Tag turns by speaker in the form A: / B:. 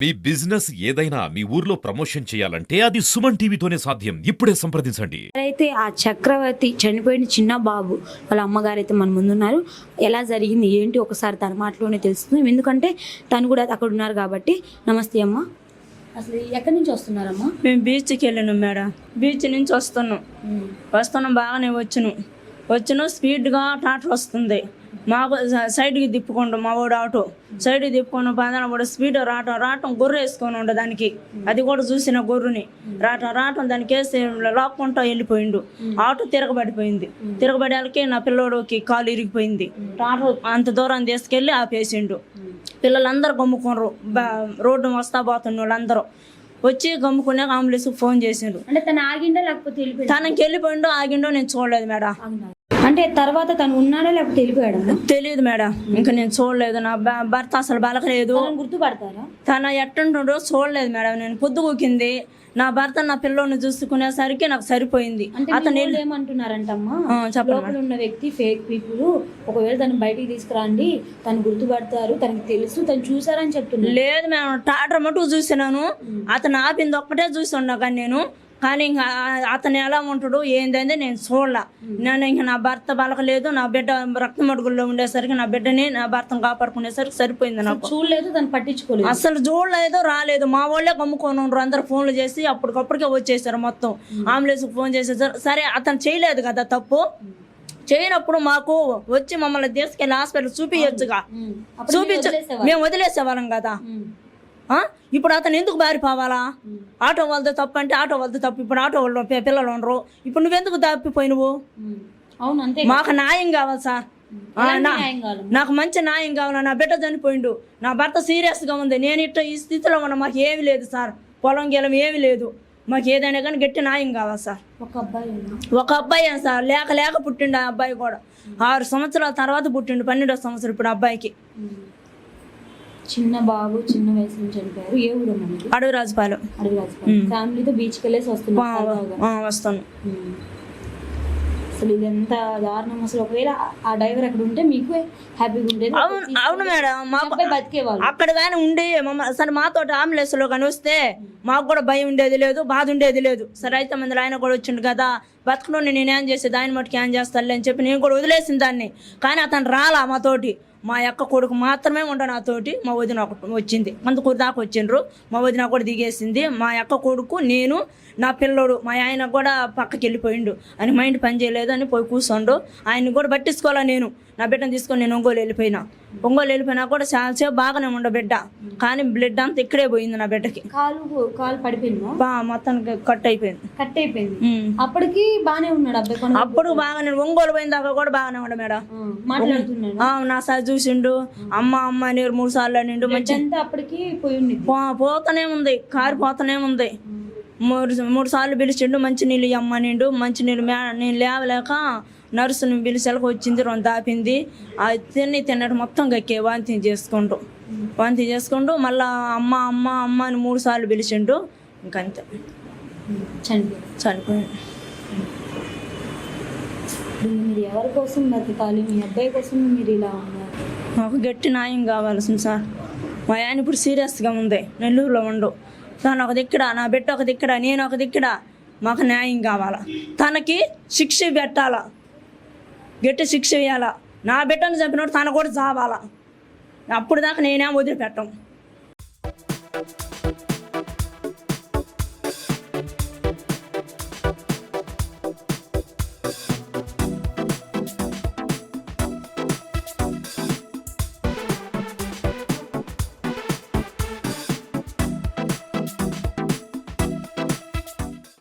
A: మీ business ఏదైనా మీ ఊర్లో promotion చేయాలంటే అది సుమన్ టీవీతోనే సాధ్యం. ఇప్పుడే సంప్రదించండి.
B: అయితే ఆ చక్రవర్తి చనిపోయిన చిన్న బాబు వాళ్ళ అమ్మగారు అయితే మన ముందున్నారు. ఎలా జరిగింది ఏంటి ఒకసారి తన మాటలోనే తెలుస్తుంది. ఎందుకంటే తను కూడా అక్కడ ఉన్నారు కాబట్టి. నమస్తే అమ్మ. అసలు ఎక్కడి నుంచి వస్తున్నారమ్మా?
C: మేము బీచ్కి వెళ్ళినాం మేడం. బీచ్ నుంచి వస్తున్నాం బాగానే వచ్చును స్పీడ్గా ట్రాక్టర్ వస్తుంది. మాకు సైడ్కి తిప్పుకోండు మా వాడు ఆటో సైడ్కి తిప్పుకొని పదన కూడా స్పీడ్ రావటం గొర్రె వేసుకొని ఉండే దానికి. అది కూడా చూసిన గొర్రెని రావటం దానికి వేసి లాక్కుంటూ వెళ్ళిపోయిండు. ఆటో తిరగబడేళ్ళకి నా పిల్లోడికి కాలు ఇరిగిపోయింది. ఆటో అంత దూరం తీసుకెళ్ళి ఆపేసిండు. పిల్లలందరూ గమ్ముకున్నారు. రోడ్డు వస్తా పోతున్న వాళ్ళందరూ వచ్చి గమ్ముకున్నాక అంబులెన్స్కి ఫోన్ చేసిండ్రు.
B: అంటే తను ఆగిండో లేకపోతే
C: తనకి వెళ్ళిపోయిండో ఆగిండో నేను చూడలేదు మేడం.
B: అంటే తర్వాత తను ఉన్నాడో లేకపోతే వెళ్ళిపోయాడు
C: తెలియదు మేడం. ఇంకా నేను చూడలేదు. నా భర్త అసలు బలకలేదు.
B: గుర్తుపడతారా?
C: తన ఎట్టుండో చూడలేదు మేడం. నేను పొద్దుగూకింది నా భర్త నా పిల్లోని చూసుకునేసరికి నాకు సరిపోయింది.
B: అతను ఏమంటున్నారంటమ్మా, లోపల ఉన్న వ్యక్తి ఫేక్ పీపుల్, ఒకవేళ తను బయటికి తీసుకురండి, తను గుర్తుపడతారు, తనకి తెలుసు, తను చూసారని చెప్తున్నారు.
C: లేదు మేడం, టాటర్ మటుకు చూసినాను. అతను ఆపింది ఒక్కటే చూసి ఉన్నా కానీ ఇంకా అతను ఎలా ఉంటాడు ఏందంటే నేను చూడలా. నేను ఇంకా నా భర్త బలకలేదు, నా బిడ్డ రక్త మడుగుల్లో ఉండేసరికి నా బిడ్డని నా భర్తను కాపాడుకునేసరికి సరిపోయింది. నాకు
B: చూడలేదు, తను పట్టించుకోలేదు,
C: అసలు చూడలేదు, రాలేదు. మా వాళ్ళే గమ్ముకొని ఉండరు. అందరు ఫోన్లు చేసి అప్పటికప్పటికే వచ్చేసారు. మొత్తం అంబులెన్స్కి ఫోన్ చేసేసారు. సరే అతను చేయలేదు కదా తప్పు. చేయనప్పుడు మాకు వచ్చి మమ్మల్ని తీసుకెళ్ళి హాస్పిటల్ చూపించచ్చుగా. మేము వదిలేసేవాళ్ళం కదా. ఇప్పుడు అతను ఎందుకు బారిపోవాలా? ఆటో వాళ్ళతో తప్పు అంటే ఆటో వాళ్ళతో తప్పు. ఇప్పుడు ఆటో వాళ్ళు పిల్లలు ఉండరు. ఇప్పుడు నువ్వెందుకు తప్పిపోయి నువ్వు? మాకు న్యాయం కావాలి సార్. నాకు మంచి న్యాయం కావాలి. నా బిడ్డ చనిపోయిండు, నా భర్త సీరియస్గా ఉంది. నేను ఈ స్థితిలో ఉన్నా. మాకు ఏమి లేదు సార్, పొలం గెలం ఏమి లేదు. మాకు ఏదైనా కానీ గట్టి న్యాయం కావాలి సార్. ఒక అబ్బాయి సార్, లేక పుట్టిండు. ఆ అబ్బాయి కూడా 6 సంవత్సరాల తర్వాత పుట్టిండు. 12వ సంవత్సరం ఇప్పుడు అబ్బాయికి.
B: చిన్న బాబు చిన్న వయసు నుంచి చనిపోయారు. ఏ ఊరు?
C: అడవి రాజుపాలెం.
B: ఫ్యామిలీతో బీచ్కి వెళ్ళేసి
C: వస్తాను.
B: అసలు ఇదంతా దారుణం. అసలు ఒకవేళ ఆ డ్రైవర్ అక్కడ ఉంటే మీకు హ్యాపీగా ఉండేది.
C: అవును మేడం, మాకు
B: బతికేవాళ్ళు
C: అక్కడ కానీ ఉండి సరే మాతో అంబులెన్స్ లో కానీ వస్తే మాకు కూడా భయం ఉండేది లేదు, బాధ ఉండేది లేదు. సరే అయితే మంది ఆయన కూడా వచ్చిండు కదా, బతుకుని నేనేం చేసేది, ఆయన మటుకు ఏం చేస్తానులే అని చెప్పి నేను కూడా వదిలేసిన దాన్ని. కానీ అతను రాలా మాతోటి. మా యొక్క కొడుకు మాత్రమే ఉండ నాతోటి. మా వదిన ఒకటి వచ్చింది, మందుకూరు దాకా వచ్చిండ్రు. మా వదిన కూడా దిగేసింది. మా యొక్క కొడుకు, నేను, నా పిల్లోడు. మా ఆయన కూడా పక్కకి వెళ్ళిపోయిండు అని మైండ్ పని చేయలేదు అని పోయి కూర్చోండు. ఆయన్ని కూడా పట్టించుకోవాలా. నేను నా బిడ్డను తీసుకొని నేను ఒంగోలు వెళ్ళిపోయినా కూడా చాలాసేపు బాగానే ఉండ బిడ్డ. కానీ బ్లడ్ అంతా ఇక్కడే పోయింది నా బిడ్డకి.
B: కాలు పడిపోయింది,
C: మొత్తానికి కట్ అయిపోయింది.
B: అప్పటికి బాగానే ఉన్నాడు అబ్బాయి.
C: అప్పుడు బాగానే ఒంగోలు పోయిన దాకా కూడా బాగానే ఉండ మేడం.
B: మాట్లాడుతున్నాడు.
C: నా సార్ చూసిండు. అమ్మ నీరు 3 సార్లు నిండు మంచి
B: అప్పటికి
C: పోతూనే ఉంది, కారిపోతూనే ఉంది. 3 సార్లు పిలిచిండు. మంచి నీళ్ళు అమ్మ నిండు. మంచి నీళ్ళు నేను లేవలేక నర్సుని పిలిచేలకు వచ్చింది. 2 దాపింది. తిన్నట్టు మొత్తం గక్కే వాంతి చేసుకుంటూ మళ్ళా అమ్మ అని 3 సార్లు పిలిచిండు. ఇంకంతే చనిపోయాడు.
B: మీరు ఎవరి కోసం బతకాలి? మీ అబ్బాయి కోసం మీరు ఇలా ఉన్నారు.
C: మాకు గట్టి న్యాయం కావాల్సింది సార్. మా ఆయన ఇప్పుడు సీరియస్గా ఉంది, నెల్లూరులో ఉండు. తను ఒక దిక్కడ, నా బిడ్డ ఒక దిక్కడ, నేను ఒక దిక్కడ. మాకు న్యాయం కావాలా. తనకి శిక్ష పెట్టాలా, గట్టి శిక్ష వేయాలా. నా బిడ్డను చంపినప్పుడు తన కూడా చావాలా. అప్పుడు దాకా నేనేం వదిలిపెట్టాం.